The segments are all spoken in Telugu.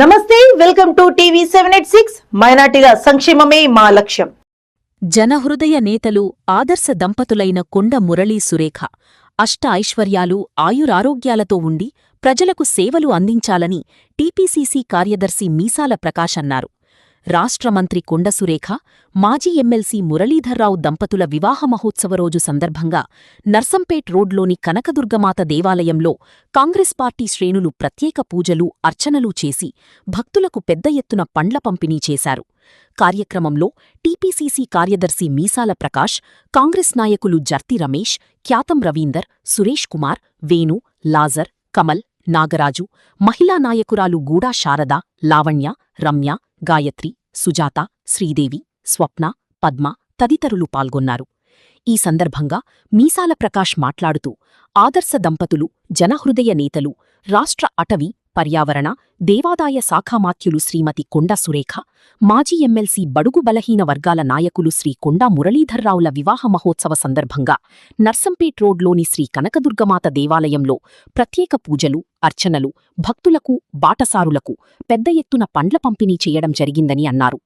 నమస్తే, వెల్కమ్ టు టీవీ 786. మైనార్టీల సంక్షేమమే మా లక్ష్యం. జనహృదయ నేతలు ఆదర్శ దంపతులైన కొండ మురళీ సురేఖ అష్ట ఐశ్వర్యాలు ఆయురారోగ్యాలతో ఉండి ప్రజలకు సేవలు అందించాలని టీపీసీసీ కార్యదర్శి మీసాల ప్రకాష్ అన్నారు. రాష్ట్ర మంత్రి కొండ సురేఖ, మాజీ ఎమ్మెల్సీ మురళీధర్రావు దంపతుల వివాహ మహోత్సవ రోజు సందర్భంగా నర్సంపేట్ రోడ్లోని కనకదుర్గమాత దేవాలయంలో కాంగ్రెస్ పార్టీ శ్రేణులు ప్రత్యేక పూజలు, అర్చనలు చేసి భక్తులకు పెద్ద ఎత్తున పండ్ల పంపిణీ చేశారు. కార్యక్రమంలో టీపీసీసీ కార్యదర్శి మీసాల ప్రకాష్, కాంగ్రెస్ నాయకులు జర్తి రమేష్, క్యాతం రవీందర్, సురేష్ కుమార్, వేణు, లాజర్, కమల్, నాగరాజు, మహిళా నాయకురాలు గూడా శారద, లావణ్య, రమ్య, గాయత్రి, సుజాత, శ్రీదేవి, స్వప్న, పద్మ తదితరులు పాల్గొన్నారు. ఈ సందర్భంగా మీసాల ప్రకాష్ మాట్లాడుతూ, ఆదర్శ దంపతులు, జనహృదయ నేతలు, రాష్ట్ర అటవీ, పర్యావరణ, దేవాదాయ శాఖామాత్యులు శ్రీమతి కొండ సురేఖ, మాజీ ఎమ్మెల్సీ బడుగు బలహీన వర్గాల నాయకులు శ్రీ కొండా మురళీధర్రావుల వివాహ మహోత్సవ సందర్భంగా నర్సంపేట్ రోడ్లోని శ్రీ కనకదుర్గమాత దేవాలయంలో ప్రత్యేక పూజలు, అర్చనలు, భక్తులకు, బాటసారులకు పెద్ద ఎత్తున పండ్ల పంపిణీ చేయడం జరిగిందని అన్నారు.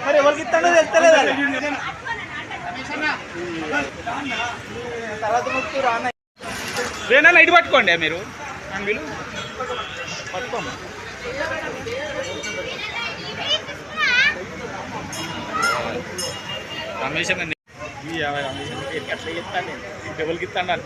మరి ఎవరికి ఇస్తాడో తెలుస్తలేదు. వేనా ఇటు పట్టుకోండి మీరు వీళ్ళు పట్టుకోండి. రమేష్ అన్న ఎట్లా చెప్తాను, ఎవరికి ఇస్తాను.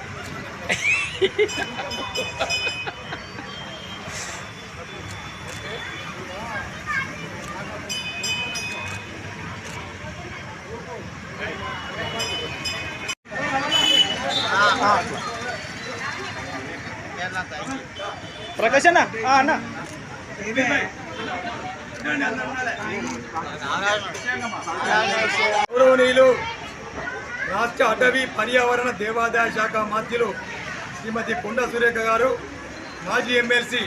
ప్రకాష్ అన్న అన్న గౌరవనీయులు రాష్ట్ర అటవీ, పర్యావరణ, దేవాదాయ శాఖ మంత్రులు శ్రీమతి కొండ సురేఖ గారు, మాజీ ఎమ్మెల్సీ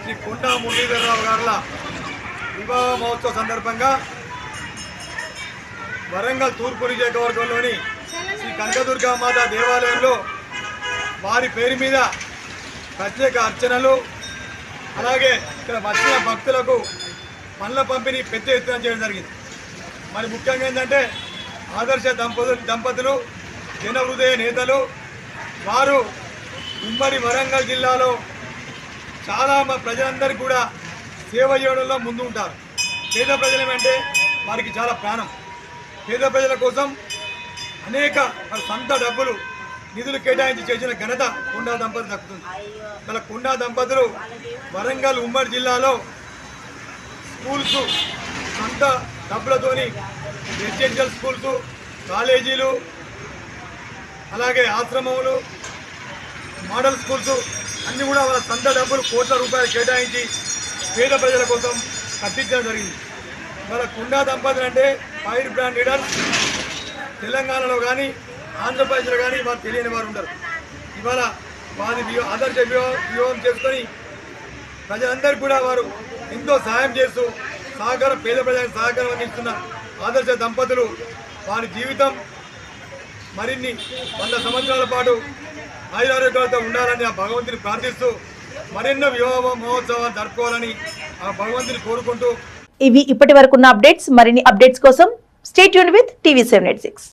శ్రీ కొండా మురళీధర్రావు గారుల వివాహ మహోత్సవ సందర్భంగా వరంగల్ తూర్పు నియోజకవర్గంలోని శ్రీ కనకదుర్గామాత దేవాలయంలో వారి పేరు మీద ప్రత్యేక అర్చనలు, అలాగే ఇక్కడ వచ్చిన భక్తులకు పండ్ల పంపిణీ పెద్ద ఎత్తున చేయడం జరిగింది. మరి ముఖ్యంగా ఏంటంటే ఆదర్శ దంపతులు, జనహృదయ నేతలు, వారు ఉమ్మడి వరంగల్ జిల్లాలో చాలా ప్రజలందరికీ కూడా సేవ చేయడంలో ముందు ఉంటారు. పేద ప్రజలేమంటే వారికి చాలా ప్రాణం. పేద ప్రజల కోసం అనేక సొంత డబ్బులు, నిధులు కేటాయించి చేసిన ఘనత కొండా దంపతులు దక్కుతుంది. ఇలా కొండా దంపతులు వరంగల్ ఉమ్మడి జిల్లాలో స్కూల్స్ సొంత డబ్బులతోని, రెసిడెన్షియల్ స్కూల్స్, కాలేజీలు, అలాగే ఆశ్రమములు, మోడల్ స్కూల్స్ అన్నీ కూడా వాళ్ళ సొంత డబ్బులు కోట్ల రూపాయలు కేటాయించి పేద ప్రజల కోసం కట్టించడం జరిగింది. వాళ్ళ కొండా దంపతులు అంటే ఫైర్ బ్రాండ్ లీడర్. తెలంగాణలో కానీ ఆంధ్రప్రదేశ్లో కానీ వారు తెలియని వారు ఉండరు. ఇవాళ వారి ఆదర్శ వివాహం చేసుకొని ప్రజలందరికీ కూడా వారు ఎంతో సహాయం చేస్తూ పేద ప్రజలకు సహకారం అందిస్తున్న ఆదర్శ దంపతులు వారి జీవితం మరిన్ని 100 సంవత్సరాల పాటు ఆయురారోగ్యాలతో ఉండాలని ఆ భగవంతుని ప్రార్థిస్తూ మరెన్నో వివాహ మహోత్సవాలు జరుపుకోవాలని ఆ భగవంతుని కోరుకుంటూ ఇవి ఇప్పటి వరకున్న అప్డేట్స్. మరిన్ని అప్డేట్స్ కోసం స్టే ట్యూన్డ్ విత్ టీవీ 786.